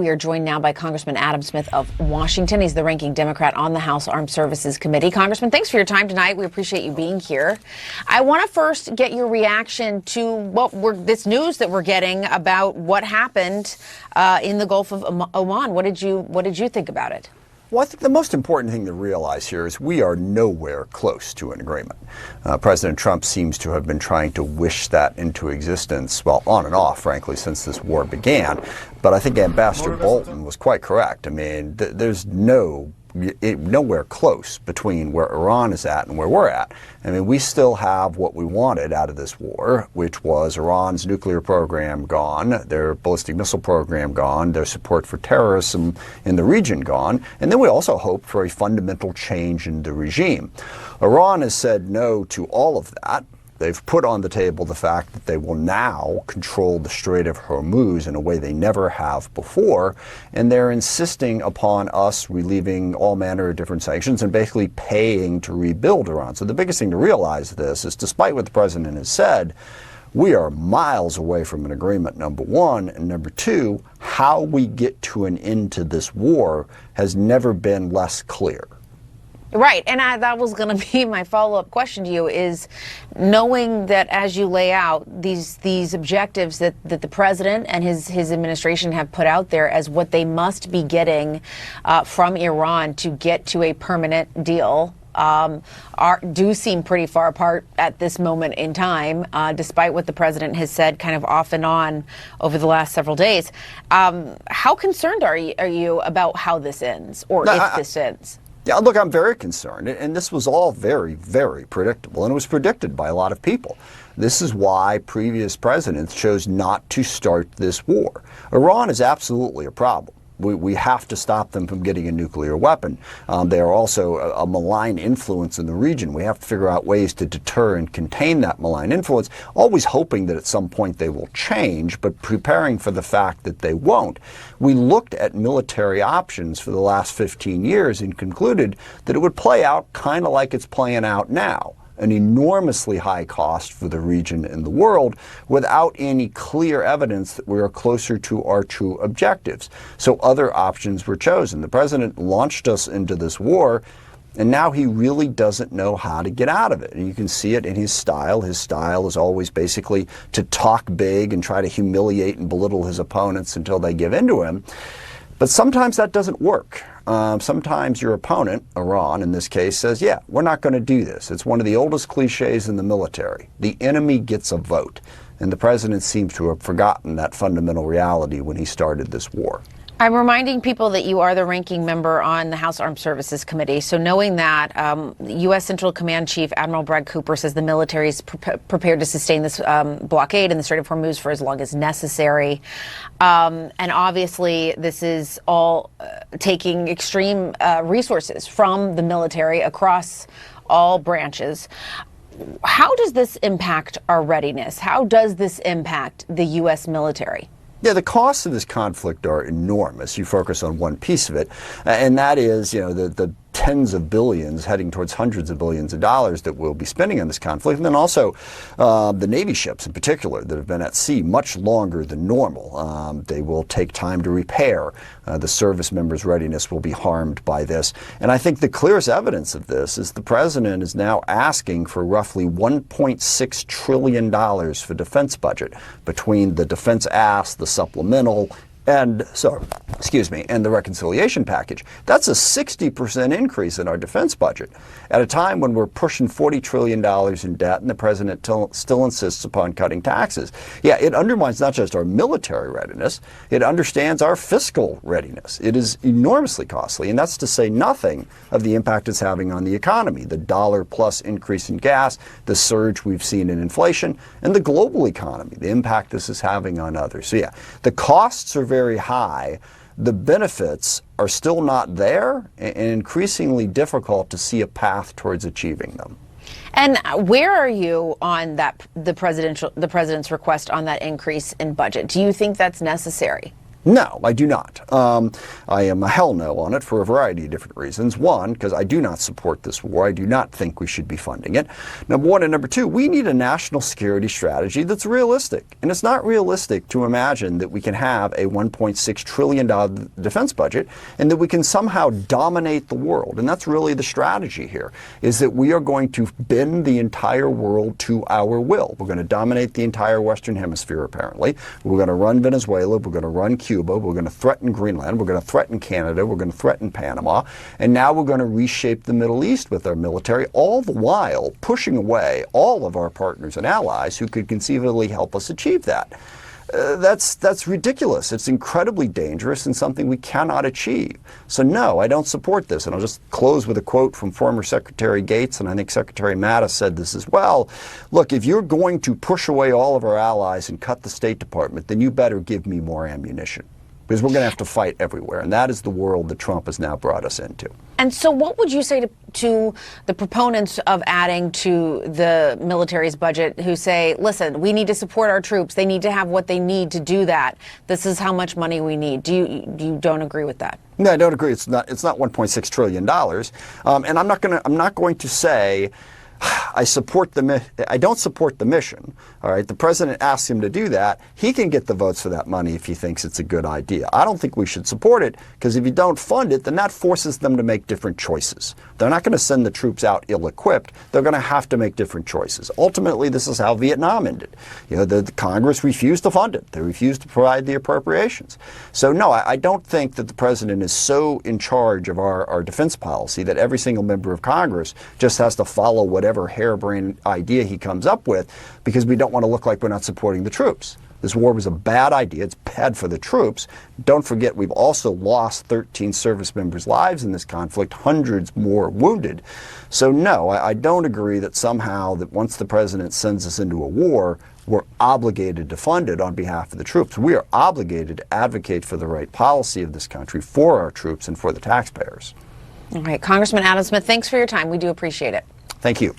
We are joined now by Congressman Adam Smith of Washington. He's the ranking Democrat on the House Armed Services Committee. Congressman, thanks for your time tonight. We appreciate you being here. I want to first get your reaction to this news that we're getting about what happened in the Gulf of Oman. What did you think about it? Well, I think the most important thing to realize here is we are nowhere close to an agreement. President Trump seems to have been trying to wish that into existence, well, on and off, frankly, since this war began. But I think Ambassador Bolton was quite correct. I mean, there's nowhere close between where Iran is at and where we're at. I mean, we still have what we wanted out of this war, which was Iran's nuclear program gone, their ballistic missile program gone, their support for terrorism in the region gone, and then we also hoped for a fundamental change in the regime. Iran has said no to all of that. They've put on the table the fact that they will now control the Strait of Hormuz in a way they never have before, and they're insisting upon us relieving all manner of different sanctions and basically paying to rebuild Iran. So the biggest thing to realize this is, despite what the president has said, we are miles away from an agreement, number one, and number two, how we get to an end to this war has never been less clear. Right, and that was going to be my follow-up question to you, is knowing that as you lay out these objectives that the president and his administration have put out there as what they must be getting from Iran to get to a permanent deal, do seem pretty far apart at this moment in time, despite what the president has said kind of off and on over the last several days. How concerned are you about how this ends, or if this ends? Yeah, look, I'm very concerned, and this was all very, very predictable, and it was predicted by a lot of people. This is why previous presidents chose not to start this war. Iran is absolutely a problem. We have to stop them from getting a nuclear weapon. They are also a malign influence in the region. We have to figure out ways to deter and contain that malign influence, always hoping that at some point they will change, but preparing for the fact that they won't. We looked at military options for the last 15 years and concluded that it would play out kind of like it's playing out now. An enormously high cost for the region and the world without any clear evidence that we are closer to our true objectives. So other options were chosen. The president launched us into this war, and now he really doesn't know how to get out of it. And you can see it in his style. His style is always basically to talk big and try to humiliate and belittle his opponents until they give in to him. But sometimes that doesn't work. Sometimes your opponent, Iran in this case, says, yeah, we're not going to do this. It's one of the oldest cliches in the military. The enemy gets a vote. And the president seems to have forgotten that fundamental reality when he started this war. I'm reminding people that you are the ranking member on the House Armed Services Committee. So knowing that, U.S. Central Command Chief Admiral Brad Cooper says the military is prepared to sustain this blockade in the Strait of Hormuz for as long as necessary. And obviously, this is all taking extreme resources from the military across all branches. How does this impact our readiness? How does this impact the U.S. military? Yeah, the costs of this conflict are enormous. You focus on one piece of it, and that is, the tens of billions heading towards hundreds of billions of dollars that we'll be spending on this conflict. And then also the Navy ships in particular that have been at sea much longer than normal. They will take time to repair. The service members' readiness will be harmed by this. And I think the clearest evidence of this is the president is now asking for roughly $1.6 trillion for defense budget between the defense ask, the supplemental, and the reconciliation package. That's a 60% increase in our defense budget at a time when we're pushing $40 trillion in debt and the president still insists upon cutting taxes. Yeah, it undermines not just our military readiness, it understands our fiscal readiness. It is enormously costly, and that's to say nothing of the impact it's having on the economy, the dollar-plus increase in gas, the surge we've seen in inflation, and the global economy, the impact this is having on others. So yeah, the costs are very high. The benefits are still not there, and increasingly difficult to see a path towards achieving them. And where are you on that, the president's request on that increase in budget? Do you think that's necessary? No, I do not. I am a hell no on it for a variety of different reasons. One, because I do not support this war. I do not think we should be funding it. Number one, and number two, we need a national security strategy that's realistic. And it's not realistic to imagine that we can have a $1.6 trillion defense budget and that we can somehow dominate the world. And that's really the strategy here, is that we are going to bend the entire world to our will. We're going to dominate the entire Western Hemisphere, apparently. We're going to run Venezuela. We're going to run Cuba. We're going to threaten Greenland. We're going to threaten Canada. We're going to threaten Panama. And now we're going to reshape the Middle East with our military, all the while pushing away all of our partners and allies who could conceivably help us achieve that. That's ridiculous. It's incredibly dangerous and something we cannot achieve. So no, I don't support this. And I'll just close with a quote from former Secretary Gates, and I think Secretary Mattis said this as well. Look, if you're going to push away all of our allies and cut the State Department, then you better give me more ammunition, because we're going to have to fight everywhere. And that is the world that Trump has now brought us into. And so what would you say to the proponents of adding to the military's budget who say, listen, we need to support our troops. They need to have what they need to do that. This is how much money we need. You don't agree with that? No, I don't agree. It's not $1.6 trillion. And I'm not going to say I don't support the mission. All right, the president asks him to do that. He can get the votes for that money if he thinks it's a good idea. I don't think we should support it, because if you don't fund it, then that forces them to make different choices. They're not going to send the troops out ill-equipped. They're going to have to make different choices. Ultimately, this is how Vietnam ended. You know, the Congress refused to fund it. They refused to provide the appropriations. So no, I don't think that the president is so in charge of our defense policy that every single member of Congress just has to follow whatever harebrained idea he comes up with, because we don't want to look like we're not supporting the troops. This war was a bad idea. It's bad for the troops. Don't forget, we've also lost 13 service members' lives in this conflict, hundreds more wounded. So no, I don't agree that somehow that once the president sends us into a war, we're obligated to fund it on behalf of the troops. We are obligated to advocate for the right policy of this country, for our troops and for the taxpayers. All right, Congressman Adam Smith, thanks for your time. We do appreciate it. Thank you.